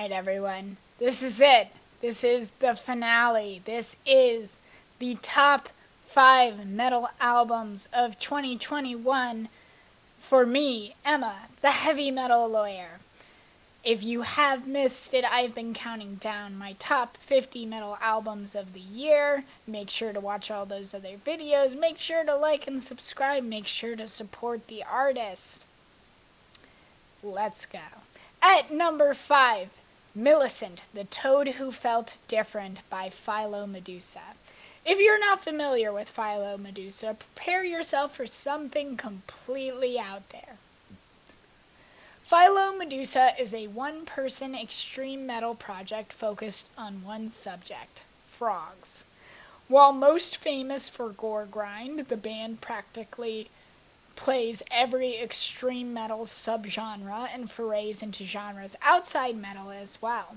Alright, everyone. This is it. This is the finale. This is the top 5 metal albums of 2021 for me, Emma, the heavy metal lawyer. If you have missed it, I've been counting down my top 50 metal albums of the year. Make sure to watch all those other videos. Make sure to like and subscribe. Make sure to support the artist. Let's go. At number 5, Millicent, the Toad Who Felt Different by Phyllomedusa. If you're not familiar with Phyllomedusa, prepare yourself for something completely out there. Phyllomedusa is a one-person extreme metal project focused on one subject, frogs. While most famous for gore grind, the band practically plays every extreme metal subgenre and forays into genres outside metal as well.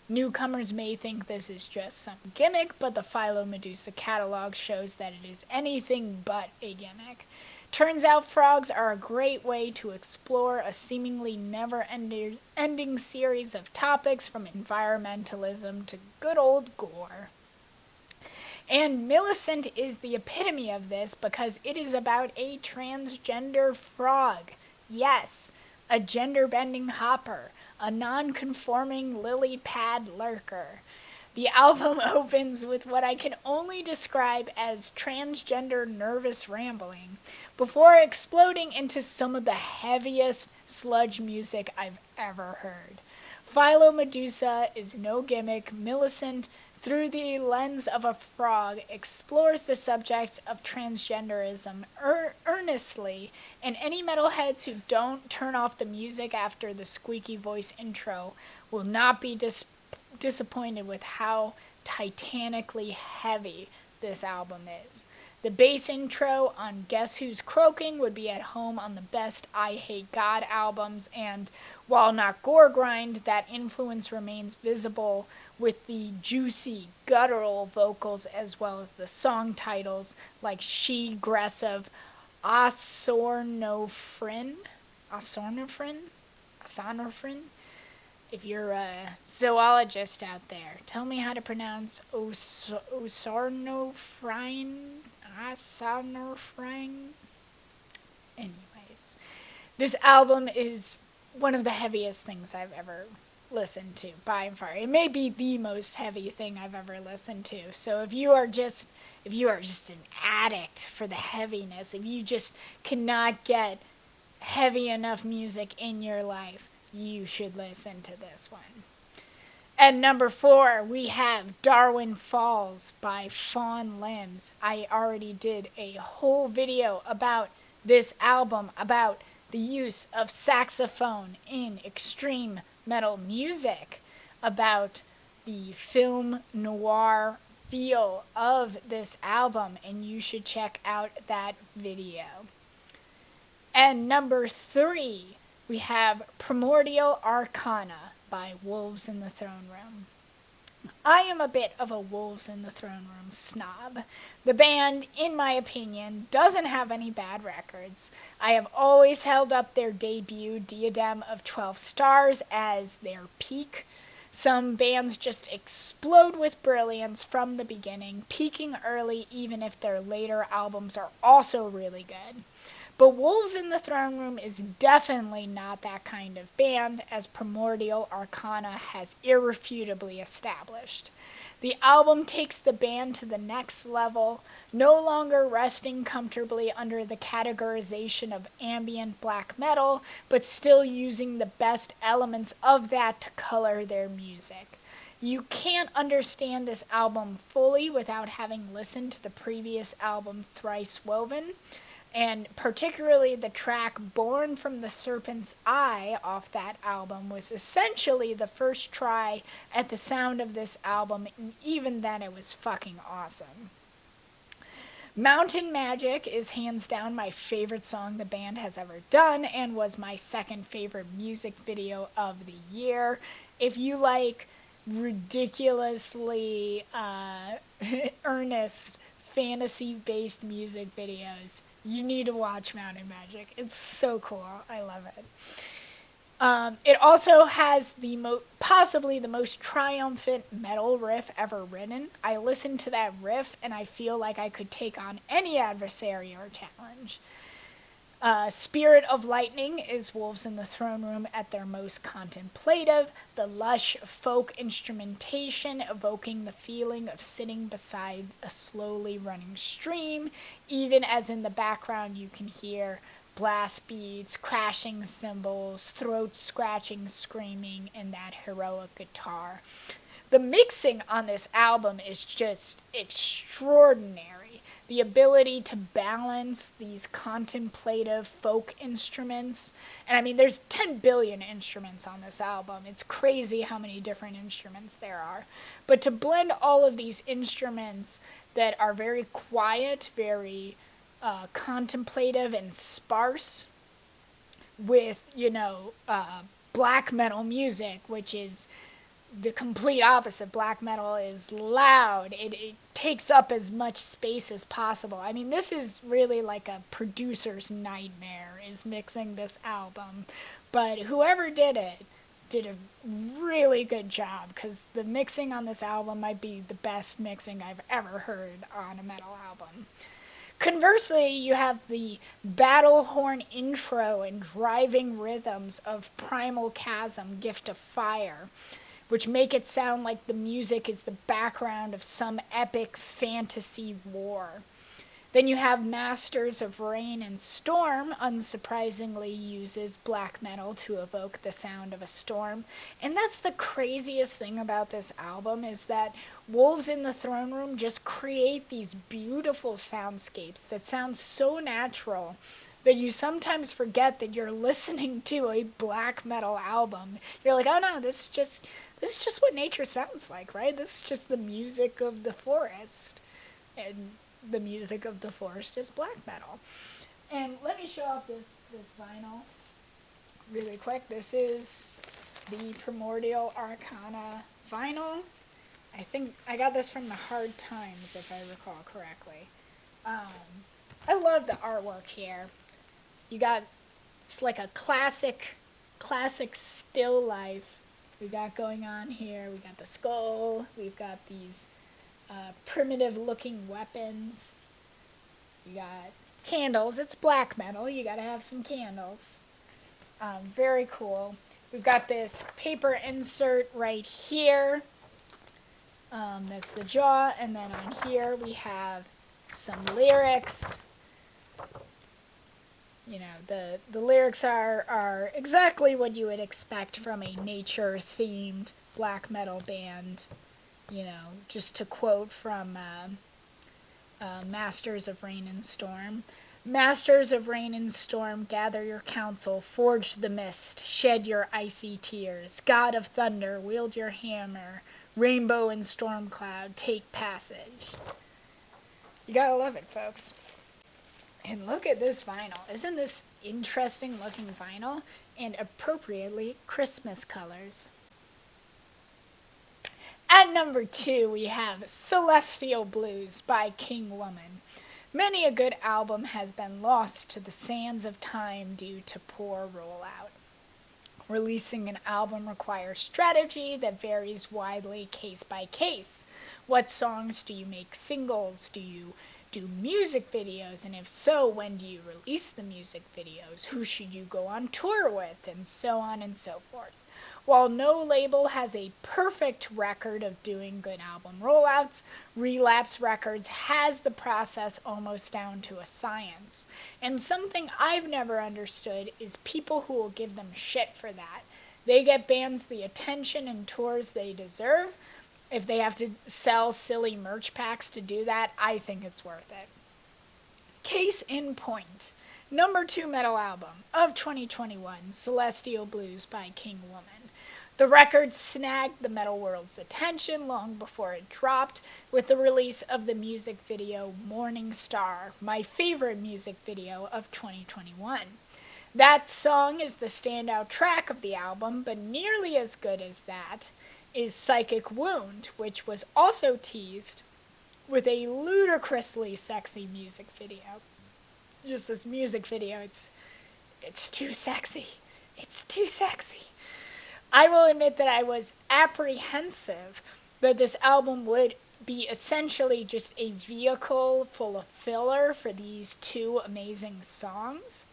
Newcomers may think this is just some gimmick, but the Phyllomedusa catalog shows that it is anything but a gimmick. Turns out frogs are a great way to explore a seemingly never-ending series of topics from environmentalism to good old gore. And Millicent is the epitome of this because it is about a transgender frog. Yes, a gender-bending hopper, a non-conforming lily pad lurker. The album opens with what I can only describe as transgender nervous rambling before exploding into some of the heaviest sludge music I've ever heard. Phyllomedusa is no gimmick. Millicent, through the lens of a frog, explores the subject of transgenderism earnestly, and any metalheads who don't turn off the music after the squeaky voice intro will not be disappointed with how titanically heavy this album is. The bass intro on Guess Who's Croaking would be at home on the best I Hate God albums, and while not gore grind, that influence remains visible with the juicy, guttural vocals as well as the song titles like She-Gressive, Asornofrin. If you're a zoologist out there, tell me how to pronounce Osornofrin. Anyways, this album is one of the heaviest things I've ever listened to, by far. It may be the most heavy thing I've ever listened to. So if you are just an addict for the heaviness, if you just cannot get heavy enough music in your life, you should listen to this one. At number 4, we have Darwin Falls by Fawn Limbs. I already did a whole video about this album, about the use of saxophone in extreme metal music, about the film noir feel of this album, and you should check out that video. And number 3, we have Primordial Arcana by Wolves in the Throne Room. I am a bit of a Wolves in the Throne Room snob. The band, in my opinion, doesn't have any bad records. I have always held up their debut Diadem of 12 Stars as their peak. Some bands just explode with brilliance from the beginning, peaking early even if their later albums are also really good. But Wolves in the Throne Room is definitely not that kind of band, as Primordial Arcana has irrefutably established. The album takes the band to the next level, no longer resting comfortably under the categorization of ambient black metal, but still using the best elements of that to color their music. You can't understand this album fully without having listened to the previous album Thrice Woven, and particularly the track Born from the Serpent's Eye off that album was essentially the first try at the sound of this album, and even then it was fucking awesome. Mountain Magic is hands down my favorite song the band has ever done, and was my second favorite music video of the year. If you like ridiculously earnest fantasy-based music videos, you need to watch Mountain Magic. It's so cool. I love it. It also has possibly the most triumphant metal riff ever written. I listen to that riff and I feel like I could take on any adversary or challenge. Spirit of Lightning is Wolves in the Throne Room at their most contemplative, the lush folk instrumentation evoking the feeling of sitting beside a slowly running stream, even as in the background you can hear blast beats, crashing cymbals, throat scratching screaming, and that heroic guitar. The mixing on this album is just extraordinary. The ability to balance these contemplative folk instruments. And I mean, there's 10 billion instruments on this album. It's crazy how many different instruments there are. But to blend all of these instruments that are very quiet, very contemplative and sparse with, black metal music, which is the complete opposite. Black metal is loud. It takes up as much space as possible. I mean, this is really like a producer's nightmare, is mixing this album. But whoever did it did a really good job, because the mixing on this album might be the best mixing I've ever heard on a metal album. Conversely, you have the battle horn intro and driving rhythms of Primal Chasm, Gift of Fire, which make it sound like the music is the background of some epic fantasy war. Then you have Masters of Rain and Storm, unsurprisingly uses black metal to evoke the sound of a storm. And that's the craziest thing about this album, is that Wolves in the Throne Room just create these beautiful soundscapes that sound so natural that you sometimes forget that you're listening to a black metal album. You're like, oh no, this is just what nature sounds like, right? This is just the music of the forest. And the music of the forest is black metal. And let me show off this vinyl really quick. This is the Primordial Arcana vinyl. I think I got this from the Hard Times, if I recall correctly. I love the artwork here. It's like a classic still life we got going on here. We got the skull. We've got these primitive looking weapons. You got candles. It's black metal. You gotta have some candles. Very cool. We've got this paper insert right here. That's the jaw. And then on here we have some lyrics. The lyrics are exactly what you would expect from a nature-themed black metal band. Just to quote from Masters of Rain and Storm. Masters of Rain and Storm, gather your counsel, forge the mist, shed your icy tears. God of thunder, wield your hammer, rainbow and storm cloud, take passage. You gotta love it, folks. And look at this vinyl. Isn't this interesting looking vinyl? And appropriately Christmas colors. At number 2, we have Celestial Blues by King Woman. Many a good album has been lost to the sands of time due to poor rollout. Releasing an album requires strategy that varies widely case by case. What songs do you make singles? Do you do music videos? And if so, when do you release the music videos? Who should you go on tour with? And so on and so forth. While no label has a perfect record of doing good album rollouts, Relapse Records has the process almost down to a science. And something I've never understood is people who will give them shit for that. They get bands the attention and tours they deserve. If they have to sell silly merch packs to do that, I think it's worth it. Case in point. Number 2 metal album of 2021, Celestial Blues by King Woman. The record snagged the metal world's attention long before it dropped with the release of the music video Morning Star, my favorite music video of 2021. That song is the standout track of the album, but nearly as good as that is Psychic Wound, which was also teased with a ludicrously sexy music video. Just this music video, it's too sexy. It's too sexy. I will admit that I was apprehensive that this album would be essentially just a vehicle full of filler for these two amazing songs.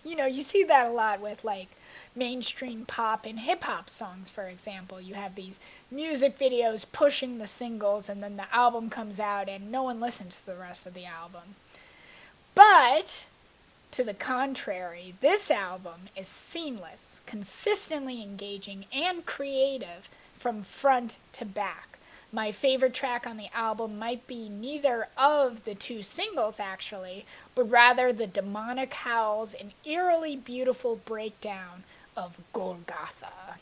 You know, you see that a lot with like mainstream pop and hip hop songs, for example. You have these music videos pushing the singles, and then the album comes out, and no one listens to the rest of the album. But to the contrary, this album is seamless, consistently engaging, and creative from front to back. My favorite track on the album might be neither of the two singles, actually, but rather the demonic howls and eerily beautiful breakdown of Golgotha.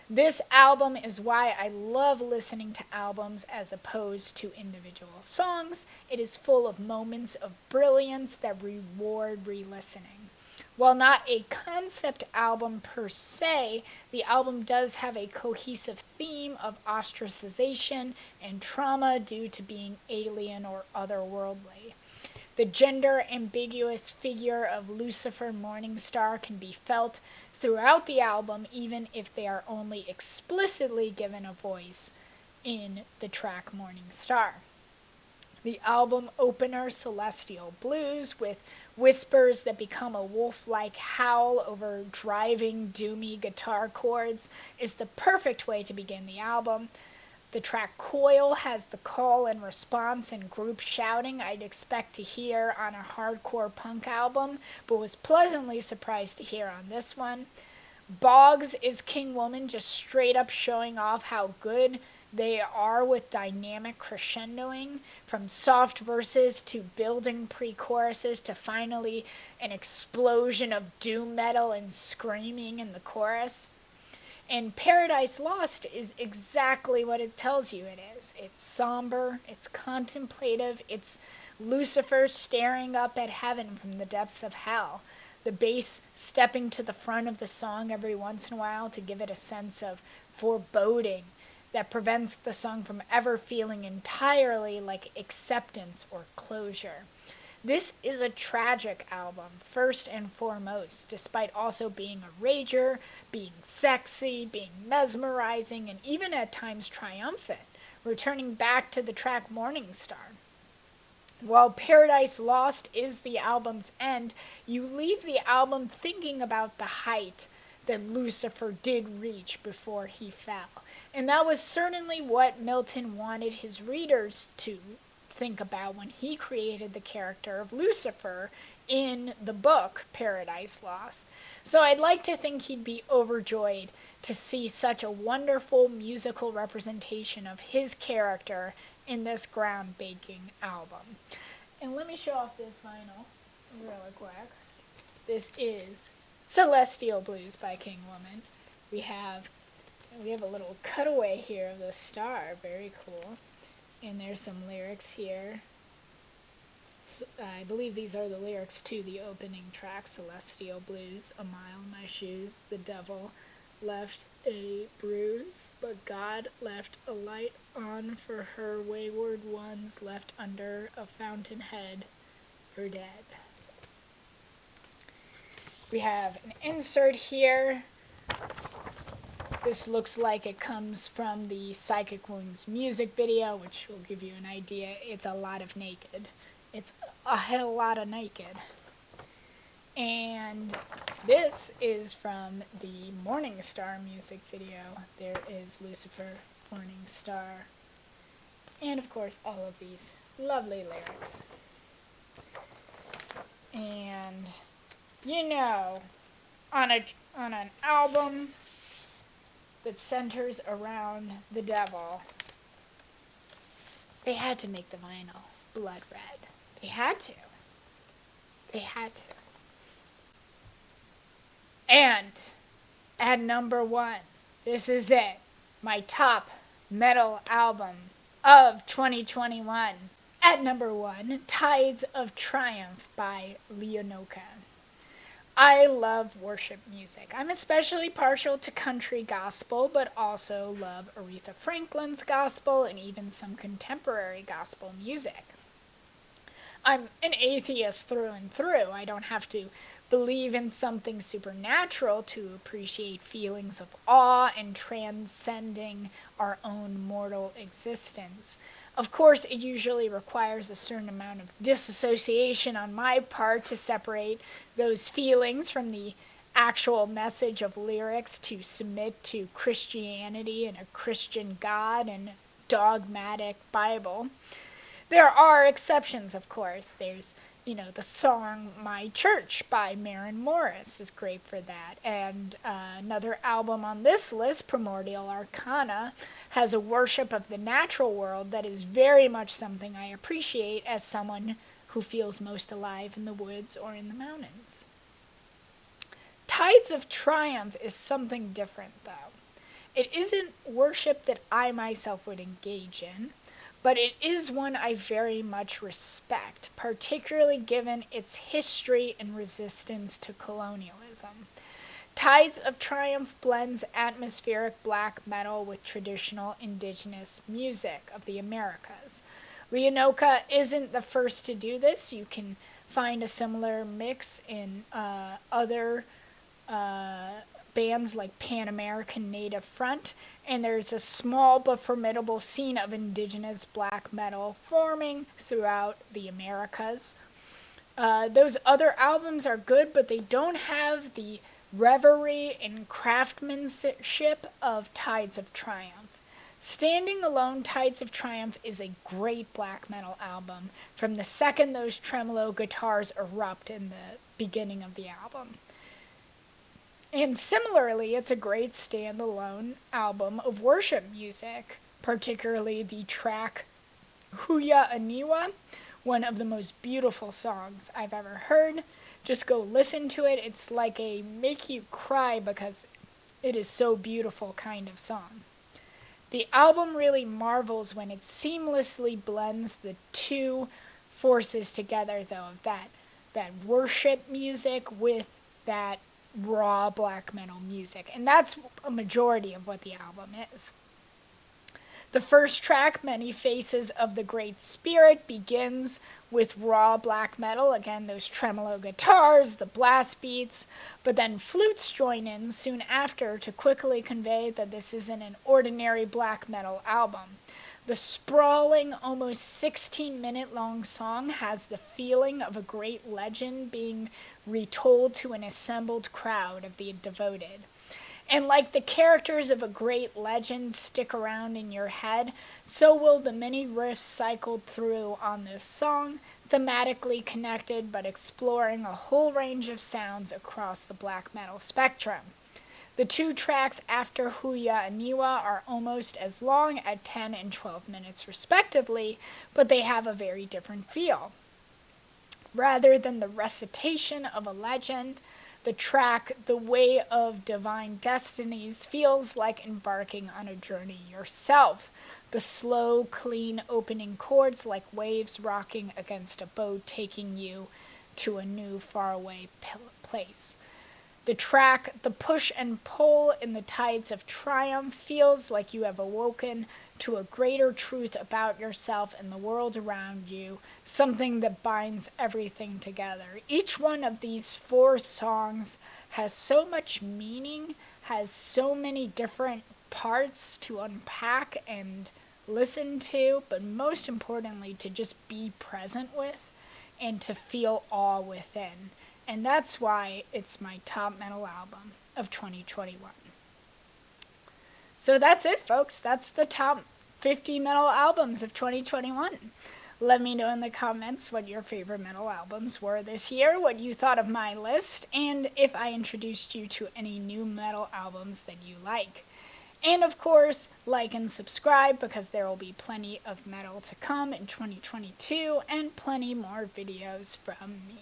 This album is why I love listening to albums as opposed to individual songs. It is full of moments of brilliance that reward re-listening. While not a concept album per se, the album does have a cohesive theme of ostracization and trauma due to being alien or otherworldly. The gender-ambiguous figure of Lucifer Morningstar can be felt throughout the album, even if they are only explicitly given a voice in the track Morningstar. The album opener, Celestial Blues, with whispers that become a wolf-like howl over driving, doomy guitar chords, is the perfect way to begin the album. The track Coil has the call and response and group shouting I'd expect to hear on a hardcore punk album, but was pleasantly surprised to hear on this one. Boggs is King Woman, just straight up showing off how good they are with dynamic crescendoing, from soft verses to building pre-choruses to finally an explosion of doom metal and screaming in the chorus. And Paradise Lost is exactly what it tells you it is. It's somber, it's contemplative, it's Lucifer staring up at heaven from the depths of hell. The bass stepping to the front of the song every once in a while to give it a sense of foreboding that prevents the song from ever feeling entirely like acceptance or closure. This is a tragic album, first and foremost, despite also being a rager, being sexy, being mesmerizing, and even at times triumphant, returning back to the track Morningstar. While Paradise Lost is the album's end, you leave the album thinking about the height that Lucifer did reach before he fell. And that was certainly what Milton wanted his readers to think about when he created the character of Lucifer in the book Paradise Lost. So I'd like to think he'd be overjoyed to see such a wonderful musical representation of his character in this groundbreaking album. And let me show off this vinyl really quick. This is Celestial Blues by King Woman. We have a little cutaway here of the star, very cool. And there's some lyrics here. I believe these are the lyrics to the opening track, Celestial Blues. A mile in my shoes, the devil left a bruise, but God left a light on for her wayward ones left under a fountainhead for dead. We have an insert here. This looks like it comes from the Psychic Wounds music video, which will give you an idea. It's a lot of naked. It's a hell lot of naked. And this is from the Morningstar music video. There is Lucifer, Morningstar, and of course all of these lovely lyrics. And you know, on an album that centers around the devil, they had to make the vinyl blood red. They had to. They had to. And at number 1, this is it, my top metal album of 2021. At number 1, Tides of Triumph by Lionoka. I love worship music. I'm especially partial to country gospel, but also love Aretha Franklin's gospel and even some contemporary gospel music. I'm an atheist through and through. I don't have to believe in something supernatural to appreciate feelings of awe and transcending our own mortal existence. Of course, it usually requires a certain amount of disassociation on my part to separate those feelings from the actual message of lyrics, to submit to Christianity and a Christian God and dogmatic Bible. There are exceptions, of course. There's, the song My Church by Maren Morris is great for that. And another album on this list, Primordial Arcana, has a worship of the natural world that is very much something I appreciate as someone who feels most alive in the woods or in the mountains. Tides of Triumph is something different, though. It isn't worship that I myself would engage in, but it is one I very much respect, particularly given its history and resistance to colonialism. Tides of Triumph blends atmospheric black metal with traditional indigenous music of the Americas. Lionoka isn't the first to do this. You can find a similar mix in other bands like Pan American Native Front, and there's a small but formidable scene of indigenous black metal forming throughout the Americas. Those other albums are good, but they don't have the reverie and craftsmanship of Tides of Triumph. Standing alone, Tides of Triumph is a great black metal album from the second those tremolo guitars erupt in the beginning of the album. And similarly, it's a great standalone album of worship music, particularly the track Huya Aniwa, one of the most beautiful songs I've ever heard. Just go listen to it. It's like a make you cry because it is so beautiful kind of song. The album really marvels when it seamlessly blends the two forces together, though, of that worship music with that raw black metal music. And that's a majority of what the album is. The first track, Many Faces of the Great Spirit, begins with raw black metal, again, those tremolo guitars, the blast beats, but then flutes join in soon after to quickly convey that this isn't an ordinary black metal album. The sprawling, almost 16-minute long song has the feeling of a great legend being retold to an assembled crowd of the devoted. And like the characters of a great legend stick around in your head, so will the many riffs cycled through on this song, thematically connected but exploring a whole range of sounds across the black metal spectrum. The two tracks after Huya Aniwa are almost as long at 10 and 12 minutes respectively, but they have a very different feel. Rather than the recitation of a legend, the track The Way of Divine Destinies feels like embarking on a journey yourself. The slow, clean opening chords like waves rocking against a boat taking you to a new faraway place. The track The Push and Pull in the Tides of Triumph feels like you have awoken to a greater truth about yourself and the world around you, something that binds everything together. Each one of these 4 songs has so much meaning, has so many different parts to unpack and listen to, but most importantly, to just be present with and to feel awe within. And that's why it's my top metal album of 2021. So that's it, folks. That's the top 50 metal albums of 2021. Let me know in the comments what your favorite metal albums were this year, what you thought of my list, and if I introduced you to any new metal albums that you like. And of course, like and subscribe because there will be plenty of metal to come in 2022 and plenty more videos from me.